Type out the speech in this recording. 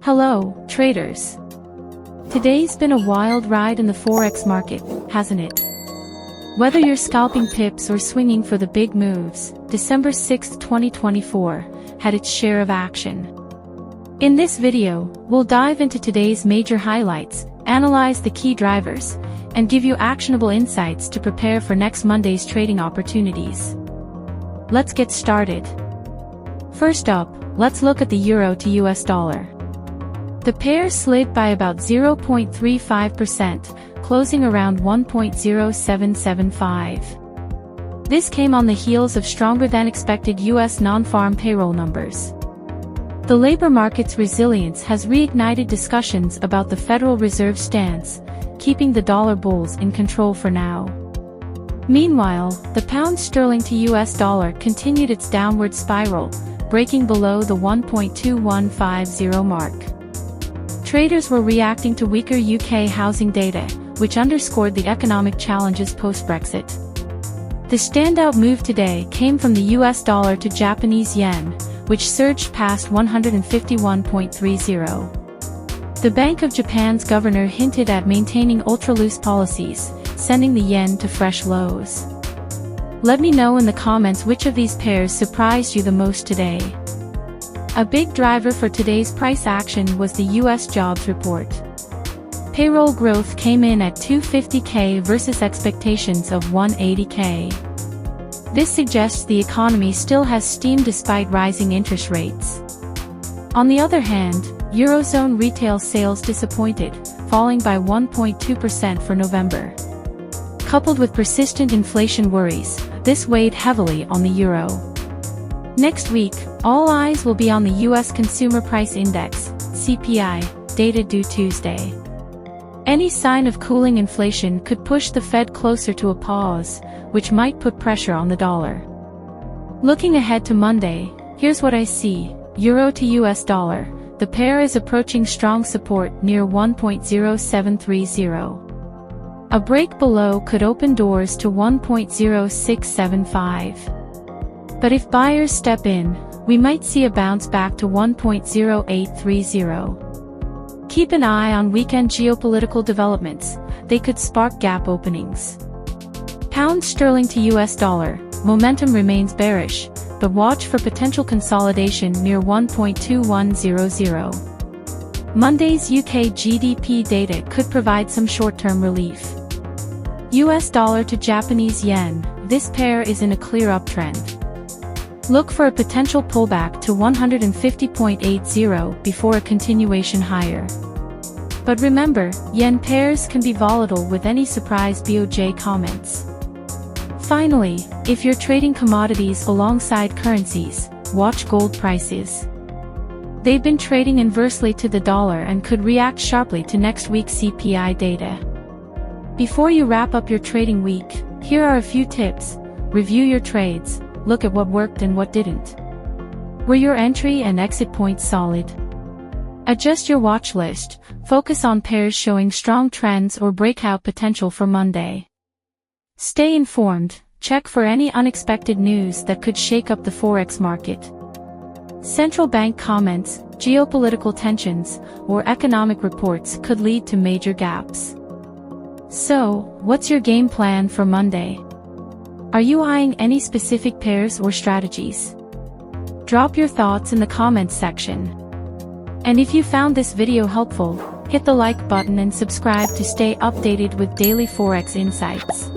Hello, traders. Today's been a wild ride in the Forex market, hasn't it? Whether you're scalping pips or swinging for the big moves, December 6, 2024, had its share of action. In this video, we'll dive into today's major highlights, analyze the key drivers, and give you actionable insights to prepare for next Monday's trading opportunities. Let's get started. First up, let's look at the euro to US dollar. The pair slid by about 0.35%, closing around 1.0775. This came on the heels of stronger-than-expected U.S. non-farm payroll numbers. The labor market's resilience has reignited discussions about the Federal Reserve's stance, keeping the dollar bulls in control for now. Meanwhile, the pound sterling to U.S. dollar continued its downward spiral, breaking below the 1.2150 mark. Traders were reacting to weaker UK housing data, which underscored the economic challenges post-Brexit. The standout move today came from the US dollar to Japanese yen, which surged past 151.30. The Bank of Japan's governor hinted at maintaining ultra-loose policies, sending the yen to fresh lows. Let me know in the comments which of these pairs surprised you the most today. A big driver for today's price action was the U.S. jobs report. Payroll growth came in at 250K versus expectations of 180K. This suggests the economy still has steam despite rising interest rates. On the other hand, Eurozone retail sales disappointed, falling by 1.2% for November. Coupled with persistent inflation worries, this weighed heavily on the euro. Next week, all eyes will be on the U.S. Consumer Price Index, CPI, data due Tuesday. Any sign of cooling inflation could push the Fed closer to a pause, which might put pressure on the dollar. Looking ahead to Monday, here's what I see. Euro to US dollar, the pair is approaching strong support near 1.0730. A break below could open doors to 1.0675. But if buyers step in, we might see a bounce back to 1.0830. Keep an eye on weekend geopolitical developments, they could spark gap openings. Pound sterling to US dollar, momentum remains bearish, but watch for potential consolidation near 1.2100. Monday's UK GDP data could provide some short-term relief. US dollar to Japanese yen, this pair is in a clear uptrend. Look for a potential pullback to 150.80 before a continuation higher. But remember, yen pairs can be volatile with any surprise BOJ comments. Finally, if you're trading commodities alongside currencies, watch gold prices. They've been trading inversely to the dollar and could react sharply to next week's CPI data. Before you wrap up your trading week, here are a few tips. Review your trades. Look at what worked and what didn't. Were your entry and exit points solid? Adjust your watch list, focus on pairs showing strong trends or breakout potential for Monday. Stay informed, check for any unexpected news that could shake up the Forex market. Central bank comments, geopolitical tensions, or economic reports could lead to major gaps. So, what's your game plan for Monday? Are you eyeing any specific pairs or strategies? Drop your thoughts in the comments section. And if you found this video helpful, hit the like button and subscribe to stay updated with daily Forex insights.